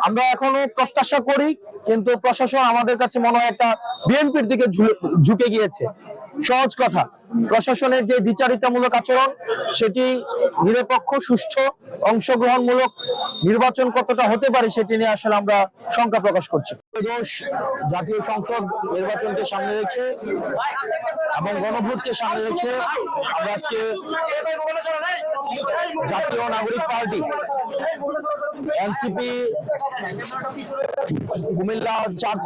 আমরা এখনো প্রত্যাশা করি, কিন্তু প্রশাসন আমাদের কাছে মনে হয় একটা বিএনপির দিকে ঝুঁকে গিয়েছে। সহজ কথা, প্রশাসনের যে দ্বিচারিতামূলক আচরণ সেটি নিরপেক্ষ, সুষ্ঠু, অংশগ্রহণমূলক নির্বাচন কতটা হতে পারে সেটি নিয়ে আসলে আমরা শঙ্কা প্রকাশ করছি। জাতীয় সংসদ নির্বাচনকে সামনে রেখে এবং গণভোটকে সামনে রেখে আমরা আজকে জাতীয় নাগরিক পার্টি এনসিপি কুমিল্লা 4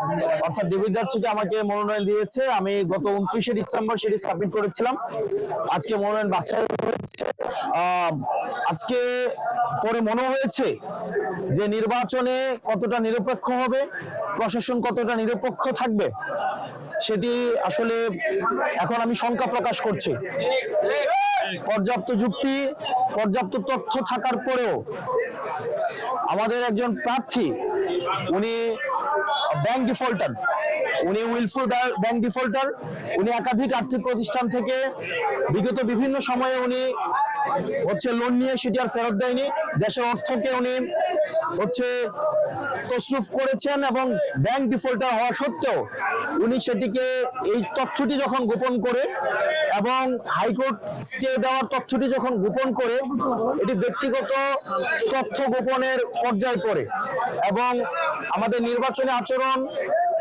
অর্থাৎ দেবিদ্বার থেকে আমাকে মনোনয়ন দিয়েছে। আমি গত 29শে ডিসেম্বর সেটি সাবমিট করেছিলাম। আজকে মনোনয়ন বাছাই হয়েছে। আজকে পরে মনে হয়েছে যে নির্বাচনে কতটা নিরপেক্ষ হবে, প্রশাসন কতটা নিরপেক্ষ থাকবে, সেটি আসলে এখন আমি শঙ্কা প্রকাশ করছি। পর্যাপ্ত যুক্তি, পর্যাপ্ত তথ্য থাকার পরেও আমাদের একজন প্রার্থী উনি ব্যাংক ডিফল্টার, উনি উইলফুল ব্যাংক ডিফল্টার, উনি একাধিক আর্থিক প্রতিষ্ঠান থেকে বিগত বিভিন্ন সময়ে উনি লোন নিয়ে সেটি আর ফেরত দেয়নি। দেশের অর্থকে উনি তসরুফ করেছেন এবং ব্যাংক ডিফল্টার হওয়া সত্ত্বেও উনি সেটিকে, এই তথ্যটি যখন গোপন করে এবং হাইকোর্ট স্টে দেওয়ার তথ্যটি যখন গোপন করে, এটি ব্যক্তিগত তথ্য গোপনের পর্যায়ে পড়ে এবং আমাদের নির্বাচনী আচরণ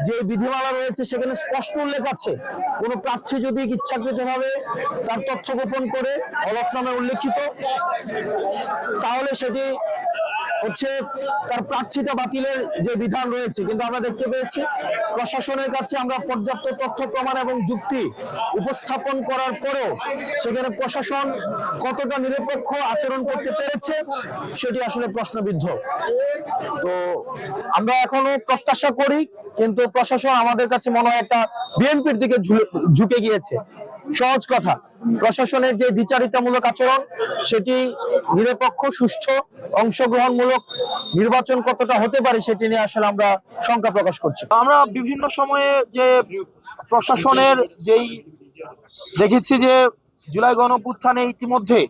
যে বিধিমালা রয়েছে সেখানে স্পষ্ট উল্লেখ আছে, কোন প্রার্থী যদি ইচ্ছাকৃতভাবে তার তথ্য গোপন করে হলফনামে উল্লেখিত, তাহলে সেটি তার প্রার্থিতা বাতিলের যে বিধান রয়েছে। কিন্তু আমরা দেখতে পেয়েছি প্রশাসনের কাছে আমরা পর্যাপ্ত তথ্য প্রমাণ এবং যুক্তি উপস্থাপন করার পরেও সেখানে প্রশাসন কতটা নিরপেক্ষ আচরণ করতে পেরেছে সেটি আসলে প্রশ্নবিদ্ধ। তো আমরা এখনো প্রত্যাশা করি, কিন্তু প্রশাসন আমাদের কাছে মনে হয় একটা বিএনপির দিকে ঝুঁকে গিয়েছে। সহজ কথা, প্রশাসনের যে দ্বিচারিতামূলক আচরণ সেটি নিরপেক্ষ, সুষ্ঠু, অংশগ্রহণমূলক নির্বাচন কতটা হতে পারে সেটি নিয়ে আসলে আমরা শঙ্কা প্রকাশ করছি। আমরা বিভিন্ন সময়ে যে প্রশাসনের যেই দেখেছি যে জুলাই গণঅভ্যুত্থানে ইতিমধ্যে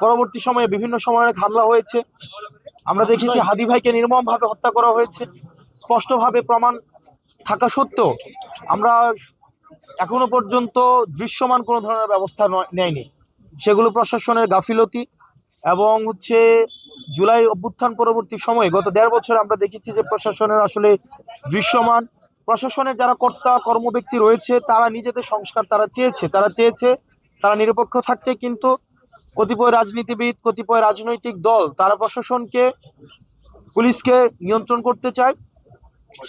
পরবর্তী সময়ে বিভিন্ন সময়ে হামলা হয়েছে। আমরা দেখেছি হাদি ভাইকে নির্মমভাবে হত্যা করা হয়েছে, স্পষ্টভাবে প্রমাণ থাকা সত্ত্বেও আমরা এখনো পর্যন্ত দৃশ্যমান কোনো ধরনের ব্যবস্থা নেয়নি। সেগুলো প্রশাসনের গাফিলতি এবং জুলাই অভ্যুত্থান পরবর্তী সময়ে গত 1.5 বছর আমরা দেখেছি যে প্রশাসনের আসলে দৃশ্যমান, প্রশাসনের যারা কর্তা কর্মব্যক্তি রয়েছে তারা নিজেদের সংস্কার তারা নিরপেক্ষ থাকতে, কিন্তু কতিপয় রাজনীতিবিদ, কতিপয় রাজনৈতিক দল তারা পুলিশকে নিয়ন্ত্রণ করতে চায়।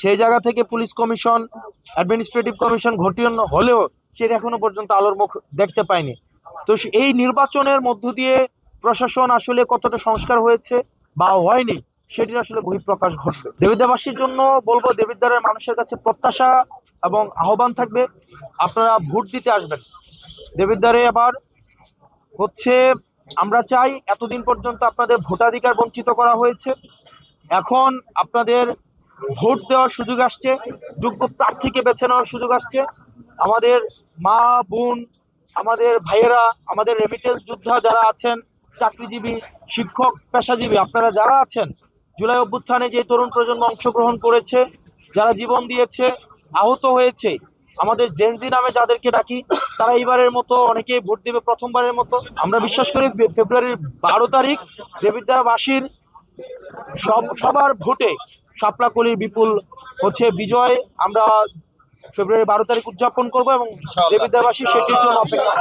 সেই জায়গা থেকে পুলিশ কমিশন, অ্যাডমিনিস্ট্রেটিভ কমিশন ঘটিয়ে হলেও সেটা এখনো পর্যন্ত আলোর মুখ দেখতে পায়নি। তো এই নির্বাচনের মধ্য দিয়ে প্রশাসন আসলে কতটা সংস্কার হয়েছে বা হয়নি সেটির আসলে বহিঃপ্রকাশ ঘটবে। দেবিদ্বারবাসীর জন্য বলবো, দেবিদ্বারের মানুষের কাছে প্রত্যাশা এবং আহ্বান থাকবে, আপনারা ভোট দিতে আসবেন। দেবিদ্বারে আবার আমরা চাই, এতদিন পর্যন্ত আপনাদের ভোটাধিকার বঞ্চিত করা হয়েছে, এখন আপনাদের ভোট দেওয়ার সুযোগ আসছে, যোগ্য প্রার্থীকে বেছে নেওয়ার সুযোগ আসছে। আমাদের মা বোন, আমাদের ভাইয়েরা, আমাদের রেমিটেন্স যোদ্ধা যারা আছেন, চাকরিজীবী, শিক্ষক, পেশাজীবী, আপনারা যারা আছেন, জুলাই অভ্যুত্থানে যে তরুণ প্রজন্ম অংশগ্রহণ করেছে, যারা জীবন দিয়েছে, আহত হয়েছে, আমাদের জেনজি নামে যাদেরকে ডাকি, তারা এইবারের মতো অনেকেই ভোট দেবে প্রথমবারের মতো। আমরা বিশ্বাস করি ফেব্রুয়ারির 12 তারিখ দেবিদ্বারবাসীর সবার ভোটে শাপলাকলির বিপুল বিজয় আমরা ফেব্রুয়ারি 12 তারিখ উদযাপন করবো এবং দেবিদ্বারবাসী সেটির জন্য অপেক্ষা।